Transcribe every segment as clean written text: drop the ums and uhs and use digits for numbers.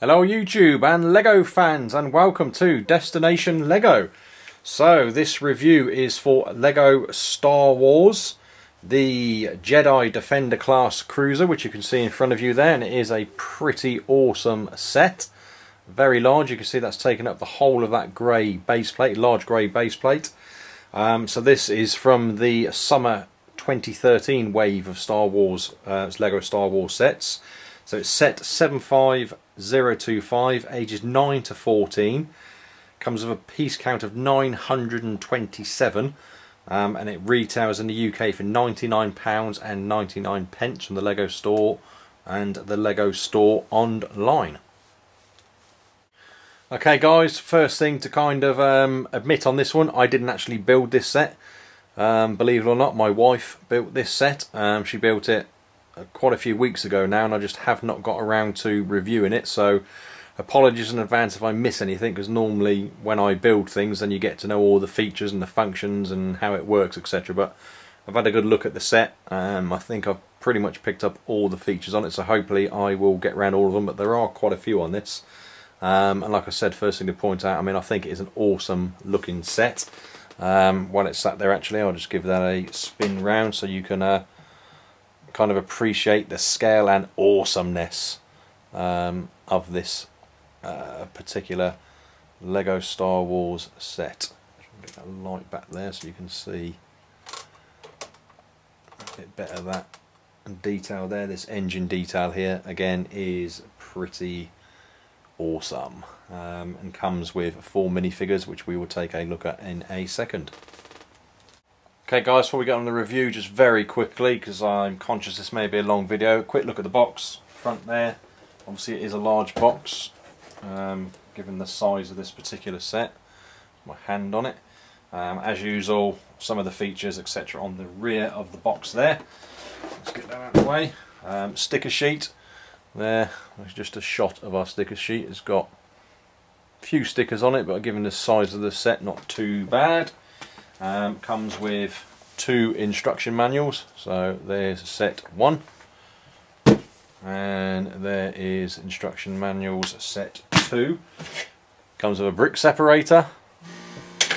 Hello YouTube and LEGO fans, and welcome to Destination LEGO. So this review is for LEGO Star Wars, the Jedi Defender class cruiser, which you can see in front of you there, and it is a pretty awesome set. Very large. You can see that's taken up the whole of that grey base plate, large grey base plate. So this is from the summer 2013 wave of Star Wars, LEGO Star Wars sets. So it's set 75025, ages 9 to 14. Comes with a piece count of 927, and it retails in the UK for £99.99 from the LEGO store and the LEGO store online. Okay guys, first thing to kind of admit on this one, I didn't actually build this set. Believe it or not, my wife built this set. She built it quite a few weeks ago now, and I just have not got around to reviewing it, so apologies in advance if I miss anything, because normally when I build things then you get to know all the features and the functions and how it works, etc. But I've had a good look at the set. I think I've pretty much picked up all the features on it, so hopefully I will get around all of them, but there are quite a few on this. And like I said, first thing to point out, I mean, I think it is an awesome looking set. While it's sat there, actually, I'll just give that a spin round so you can kind of appreciate the scale and awesomeness of this particular LEGO Star Wars set. Get that light back there so you can see a bit better that detail there. This engine detail here again is pretty awesome, and comes with 4 minifigures, which we will take a look at in a second. Okay guys, before we get on the review, just very quickly, because I'm conscious this may be a long video, quick look at the box front there. Obviously it is a large box, given the size of this particular set. My hand on it. As usual, some of the features etc. on the rear of the box there. Let's get that out of the way. Sticker sheet there, it's just a shot of our sticker sheet. It's got a few stickers on it, but given the size of the set, not too bad. Comes with 2 instruction manuals, so there's set 1 and there is instruction manuals set 2. Comes with a brick separator.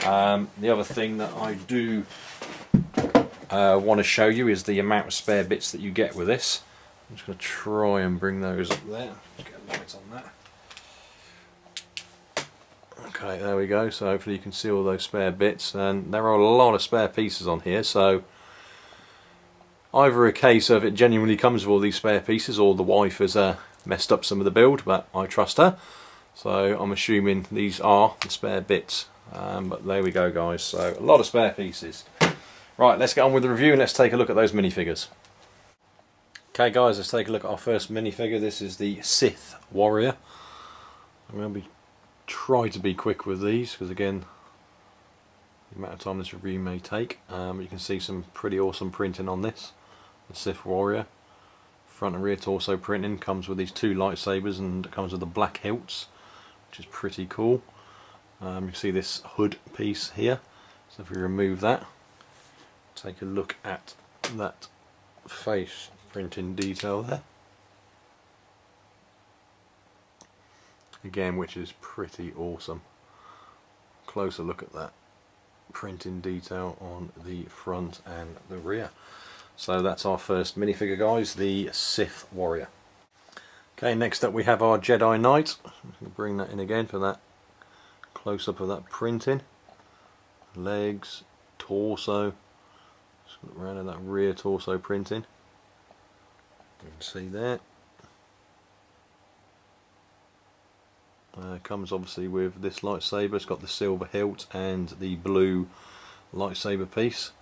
The other thing that I do want to show you is the amount of spare bits that you get with this. I'm just going to try and bring those up there. Just get a light on that. Okay, there we go. So hopefully you can see all those spare bits, and there are a lot of spare pieces on here, so either a case of it genuinely comes with all these spare pieces, or the wife has messed up some of the build, but I trust her, so I'm assuming these are the spare bits. But there we go guys, so a lot of spare pieces. Right, let's get on with the review and let's take a look at those minifigures. Okay guys, let's take a look at our first minifigure. This is the Sith Warrior. I'm going to try to be quick with these, because again, the amount of time this review may take. You can see some pretty awesome printing on this. The Sith Warrior. Front and rear torso printing. Comes with these 2 lightsabers and comes with the black hilts, which is pretty cool. You can see this hood piece here. So if we remove that, take a look at that face printing detail there. Again, which is pretty awesome. Closer look at that printing detail on the front and the rear. So that's our first minifigure guys, the Sith Warrior. Okay, next up we have our Jedi Knight. I'll bring that in again for that close up of that printing. Legs, torso. Just look around at that rear torso printing. You can see there. Comes obviously with this lightsaber. It's got the silver hilt and the blue lightsaber piece.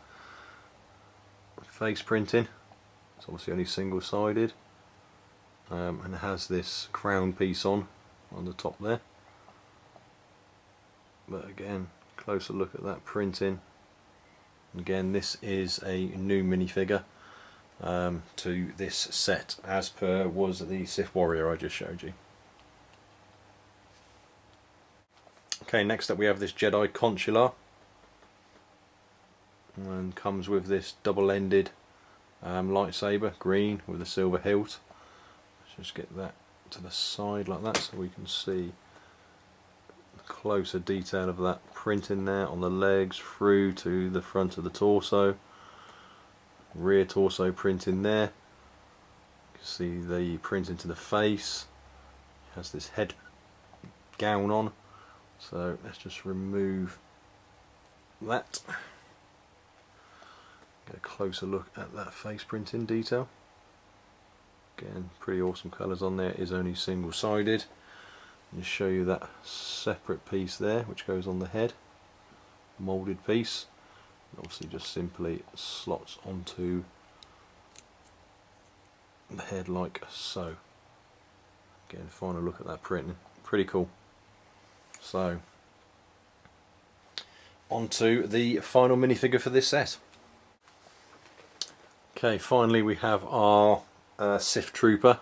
Face printing. It's obviously only single-sided, and it has this crown piece on the top there. But again, closer look at that printing. Again, this is a new minifigure to this set, as per was the Sith Warrior I just showed you. Okay, next up we have this Jedi Consular, and comes with this double-ended lightsaber, green with a silver hilt. Let's just get that to the side like that so we can see the closer detail of that print in there on the legs through to the front of the torso. Rear torso print in there. You can see the print into the face. It has this head gown on. So let's just remove that. Get a closer look at that face print in detail. Again, pretty awesome colours on there. It is only single sided. Just show you that separate piece there which goes on the head, moulded piece. Obviously just simply slots onto the head like so. Again, final look at that print, pretty cool. So onto the final minifigure for this set. Okay, finally we have our Sith Trooper.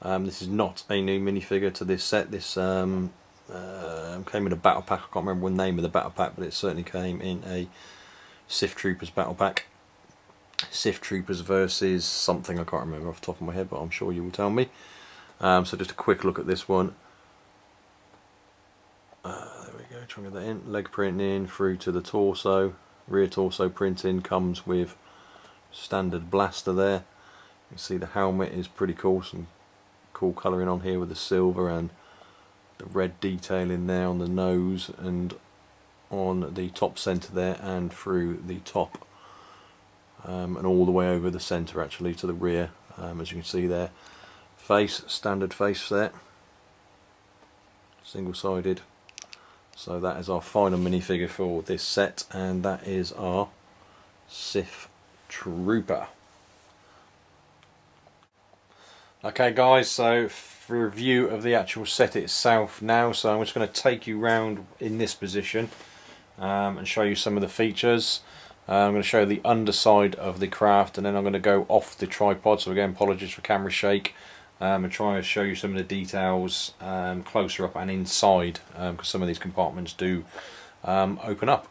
This is not a new minifigure to this set. This came in a battle pack. I can't remember the name of the battle pack, but it certainly came in a Sith Troopers battle pack. Sith Troopers versus something, I can't remember off the top of my head, but I'm sure you will tell me. So just a quick look at this one. There we go, try and get that in. Leg print in through to the torso. Rear torso printing comes with standard blaster there. You can see the helmet is pretty cool. Some cool colouring on here with the silver and the red detail in there on the nose and on the top centre there and through the top, and all the way over the centre actually to the rear, as you can see there. Face, standard face there, single sided. So that is our final minifigure for this set, and that is our Sith Trooper. Okay guys, so for a review of the actual set itself now, so I'm just going to take you round in this position and show you some of the features. I'm going to show you the underside of the craft, and then I'm going to go off the tripod, so again apologies for camera shake, and try and show you some of the details closer up and inside, because some of these compartments do open up.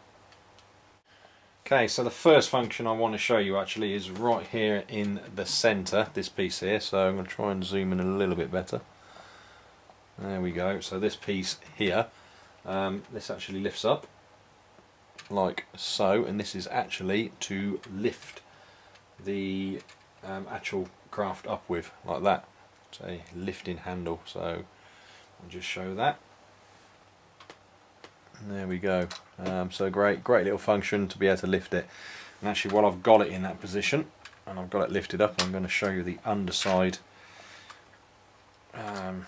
Okay, so the first function I want to show you actually is right here in the centre, this piece here. So I'm going to try and zoom in a little bit better. There we go. So this piece here, this actually lifts up like so, and this is actually to lift the actual craft up with, like that. It's a lifting handle, so I'll just show that. There we go. So great little function to be able to lift it. And actually, while I've got it in that position and I've got it lifted up, I'm going to show you the underside of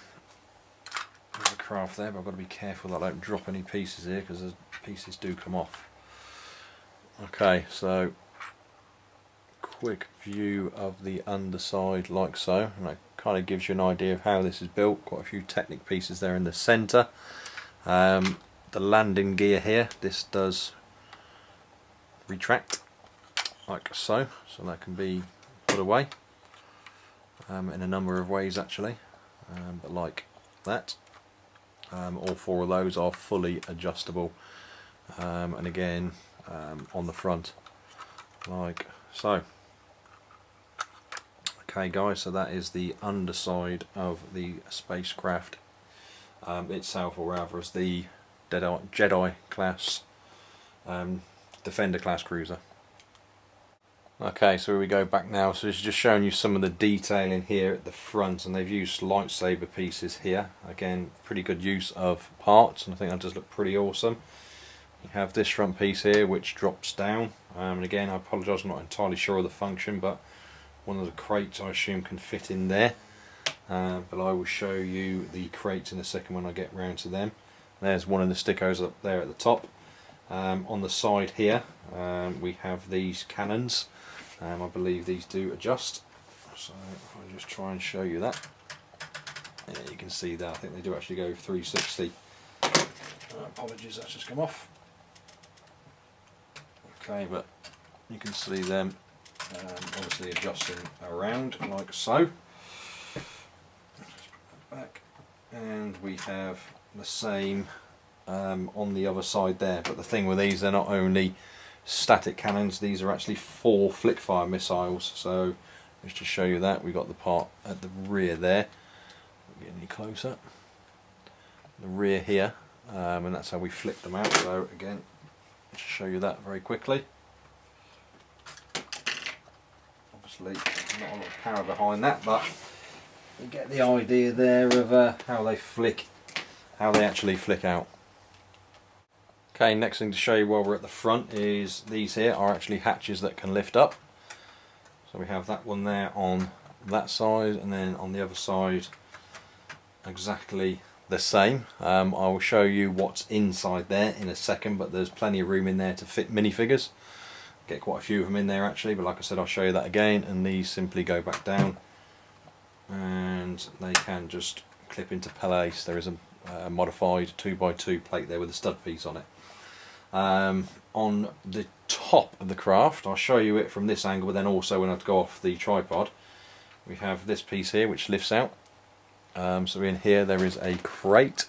the craft there. But I've got to be careful that I don't drop any pieces here, because the pieces do come off. Okay, so quick view of the underside like so, and that kind of gives you an idea of how this is built. Quite a few Technic pieces there in the centre. The landing gear here, this does retract like so, so that can be put away in a number of ways actually, but like that. All four of those are fully adjustable, and again on the front like so. Okay guys, so that is the underside of the spacecraft itself, or rather as the Jedi class, Defender class cruiser. Okay, so we go back now. So it's just showing you some of the detailing here at the front, and they've used lightsaber pieces here. Again, pretty good use of parts, and I think that does look pretty awesome. You have this front piece here which drops down, and again I apologise, I'm not entirely sure of the function, but one of the crates I assume can fit in there, but I will show you the crates in a second when I get round to them. There's one of the stickos up there at the top. On the side here we have these cannons. I believe these do adjust, so I'll just try and show you that. Yeah, you can see that I think they do actually go 360. Apologies, that's just come off. Okay, but you can see them obviously adjusting around like so. Just put that back, and we have the same on the other side there. But the thing with these, they're not only static cannons, these are actually 4 flick fire missiles. So just to show you that, we've got the part at the rear there Get any closer. The rear here, and that's how we flip them out. So again, just show you that very quickly. Obviously, not a lot of power behind that, but you get the idea there of how they actually flick out. Okay, next thing to show you while we're at the front is these here are actually hatches that can lift up. So we have that one there on that side, and then on the other side exactly the same. I will show you what's inside there in a second, but there's plenty of room in there to fit minifigures. Get quite a few of them in there actually, but like I said, I'll show you that again. And these simply go back down and they can just clip into place. There is a modified 2x2 plate there with a stud piece on it. On the top of the craft, I'll show you it from this angle, but then also when I go off the tripod, we have this piece here which lifts out. So in here there is a crate.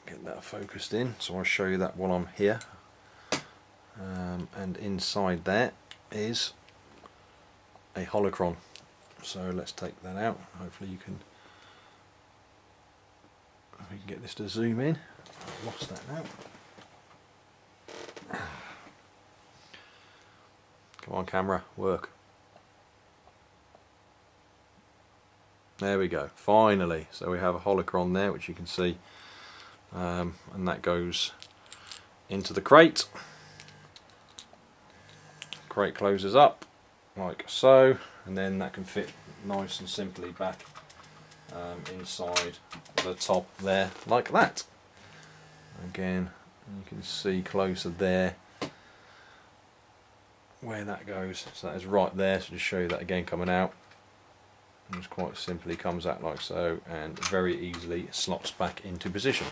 Get that focused in, so I'll show you that while I'm here. And inside there is a holocron. So let's take that out. Hopefully you can, if we can get this to zoom in. I've lost that now. Come on camera, work. There we go, finally. So we have a holocron there, which you can see, and that goes into the crate. Crate closes up like so, and then that can fit nice and simply back inside the top there like that. Again, you can see closer there where that goes. So that is right there, so just show you that again coming out. And just quite simply comes out like so, and very easily slots back into position.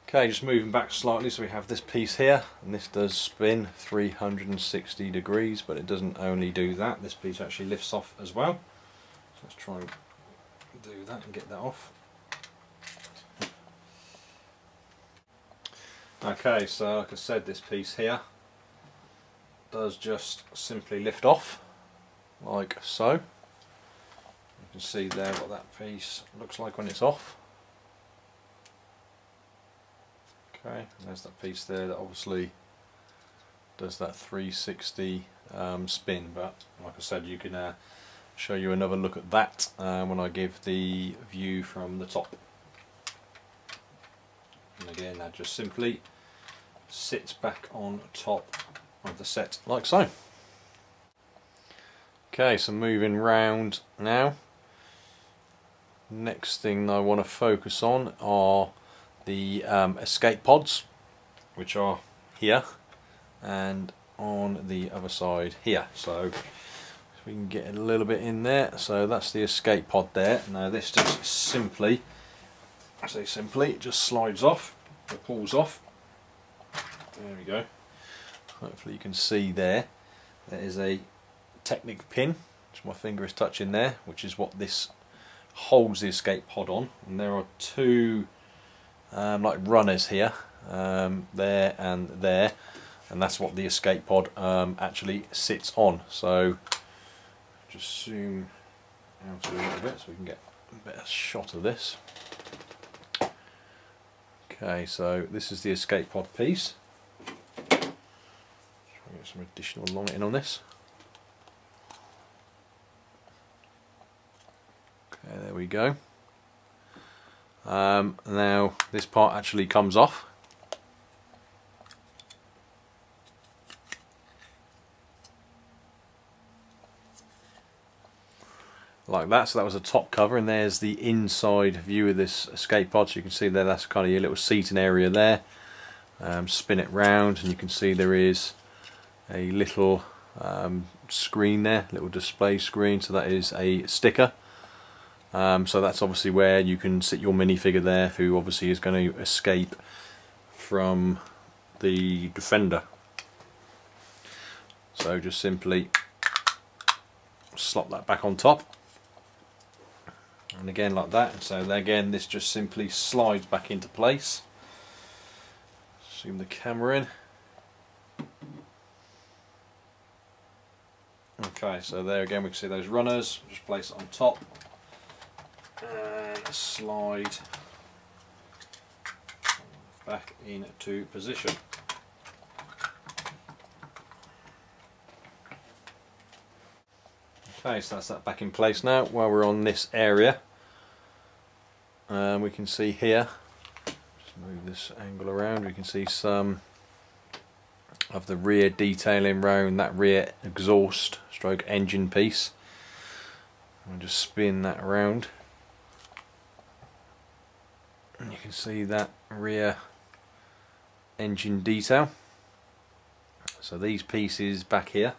Okay, just moving back slightly, so we have this piece here, and this does spin 360 degrees, but it doesn't only do that, this piece actually lifts off as well. So let's try and do that and get that off. Okay, so like I said, this piece here does just simply lift off like so. You can see there what that piece looks like when it's off. Okay, and there's that piece there that obviously does that 360 spin, but like I said, you can show you another look at that when I give the view from the top. And again, that just simply sits back on top of the set like so. Okay, so moving round now. Next thing I want to focus on are the escape pods, which are here and on the other side here. So if we can get a little bit in there, so that's the escape pod there. Now this just simply, I say simply, it just slides off, or pulls off. There we go. Hopefully you can see there. There is a Technic pin, which my finger is touching there, which is what this holds the escape pod on. And there are two like runners here, there and there, and that's what the escape pod actually sits on. So just zoom out a little bit so we can get a better shot of this. Okay, so this is the escape pod piece. Try and get some additional lighting on this. Okay, there we go. Now this part actually comes off. Like that, so that was a top cover, and there's the inside view of this escape pod. So you can see there, that's kind of your little seating area there. Spin it round and you can see there is a little screen there, little display screen, so that is a sticker. So that's obviously where you can sit your minifigure there, who obviously is going to escape from the defender. So just simply slop that back on top, and again like that, and so again this just simply slides back into place. Zoom the camera in. Okay, so there again we can see those runners, just place it on top. slide back into position. Okay, so that's that back in place now. While we're on this area, we can see here, just move this angle around, we can see some of the rear detailing around that rear exhaust stroke engine piece. I'll just spin that around and you can see that rear engine detail. So these pieces back here,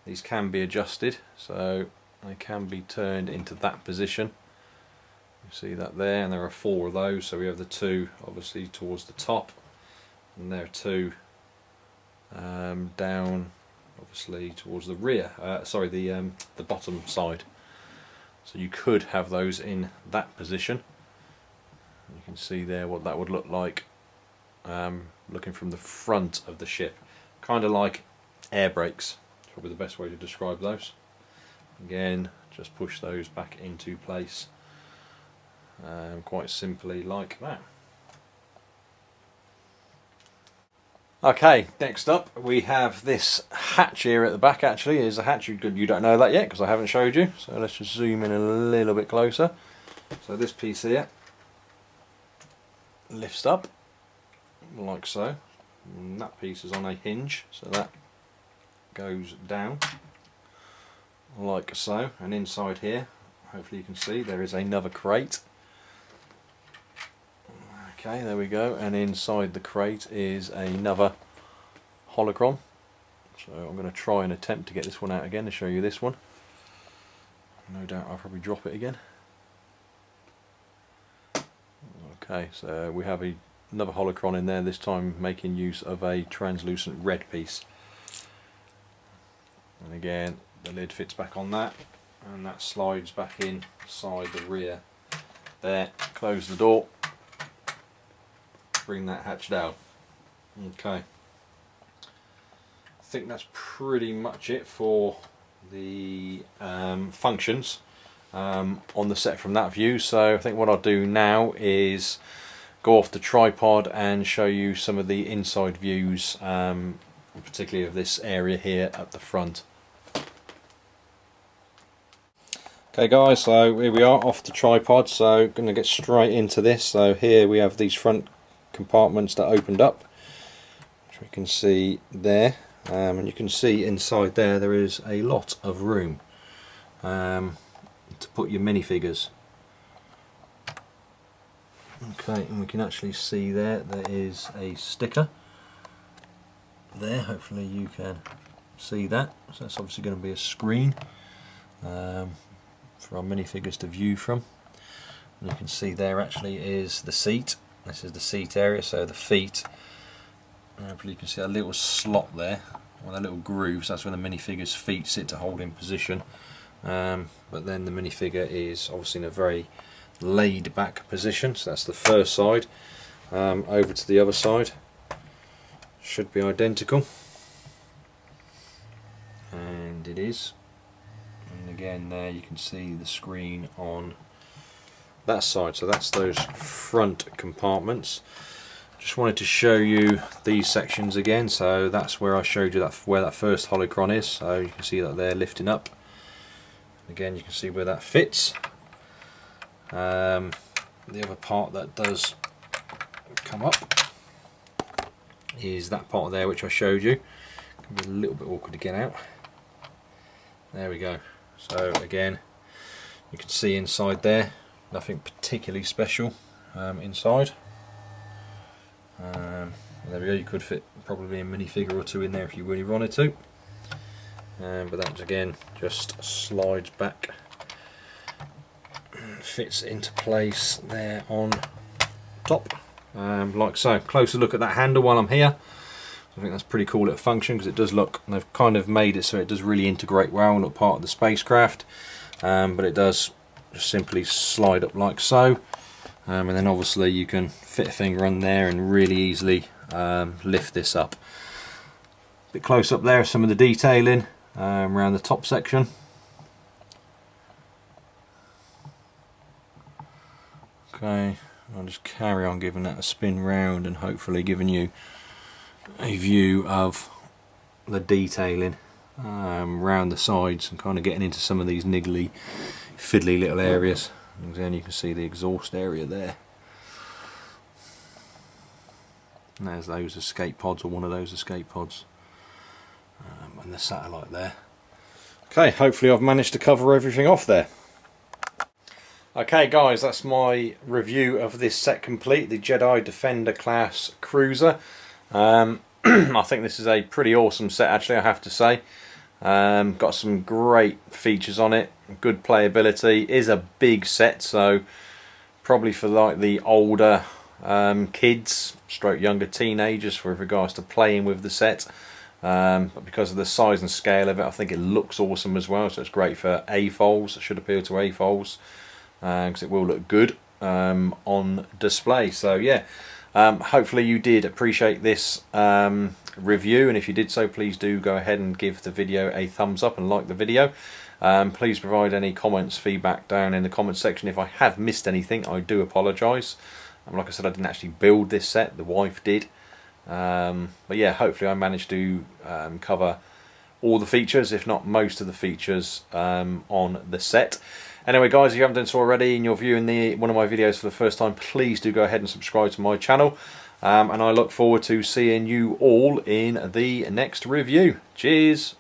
these can be adjusted, so they can be turned into that position. You see that there, and there are 4 of those. So we have the 2 obviously towards the top, and there are 2 down obviously towards the rear, the bottom side. So you could have those in that position. You can see there what that would look like looking from the front of the ship, kind of like air brakes. Probably the best way to describe those. Again, just push those back into place quite simply like that. Okay, next up we have this hatch here at the back. Actually, is a hatch. You don't know that yet because I haven't showed you. So let's just zoom in a little bit closer. So this piece here lifts up like so, and that piece is on a hinge, so that goes down like so, and inside here, hopefully you can see, there is another crate. Okay, there we go, and inside the crate is another holocron. So I'm going to try and attempt to get this one out again to show you this one. No doubt I'll probably drop it again. Okay, so we have another holocron in there, this time making use of a translucent red piece. And again, the lid fits back on that, and that slides back inside the rear there. Close the door, bring that hatch down. Okay, I think that's pretty much it for the functions on the set from that view. So I think what I'll do now is go off the tripod and show you some of the inside views, particularly of this area here at the front. Okay guys, so here we are off the tripod, so going to get straight into this. So here we have these front compartments that opened up, which we can see there, and you can see inside there is a lot of room to put your minifigures. Okay, and we can actually see there is a sticker there, hopefully you can see that. So that's obviously going to be a screen for our minifigures to view from. And you can see there actually is the seat. This is the seat area, so the feet, hopefully you can see a little slot there, or a little groove, so that's where the minifigure's feet sit to hold in position. But then the minifigure is obviously in a very laid back position, so that's the first side. Over to the other side, should be identical, and it is. And again there you can see the screen on that side, so that's those front compartments. Just wanted to show you these sections again. So that's where I showed you that where that first holocron is, so you can see that they're lifting up. Again you can see where that fits. The other part that does come up is that part there which I showed you. It can be a little bit awkward to get out. There we go. So again you can see inside there, nothing particularly special inside. There we go, you could fit probably a minifigure or two in there if you really wanted to. But that again just slides back, fits into place there on top, like so. Closer look at that handle while I'm here. I think that's a pretty cool little function, because it does look, they've kind of made it so it does really integrate well and look part of the spacecraft, but it does just simply slide up like so, and then obviously you can fit a finger on there and really easily lift this up. A bit close up there is some of the detailing around the top section. Okay, I'll just carry on giving that a spin round and hopefully giving you a view of the detailing round the sides and kind of getting into some of these niggly, fiddly little areas. And then you can see the exhaust area there. And there's those escape pods, or one of those escape pods, and the satellite there. Okay, hopefully I've managed to cover everything off there. Okay guys, that's my review of this set complete, the Jedi Defender class cruiser. I think this is a pretty awesome set actually, I have to say. Got some great features on it, good playability. It is a big set, so probably for like the older kids stroke younger teenagers with regards to playing with the set. But because of the size and scale of it, I think it looks awesome as well, so it's great for AFOLs. It should appeal to AFOLs because it will look good on display. So yeah, hopefully you did appreciate this review, and if you did so, please do go ahead and give the video a thumbs up and like the video. Please provide any comments, feedback down in the comments section. If I have missed anything, I do apologise. Like I said, I didn't actually build this set, the wife did. But yeah, hopefully I managed to cover all the features, if not most of the features on the set. Anyway guys, if you haven't done so already and you're viewing one of my videos for the first time, please do go ahead and subscribe to my channel. And I look forward to seeing you all in the next review. Cheers!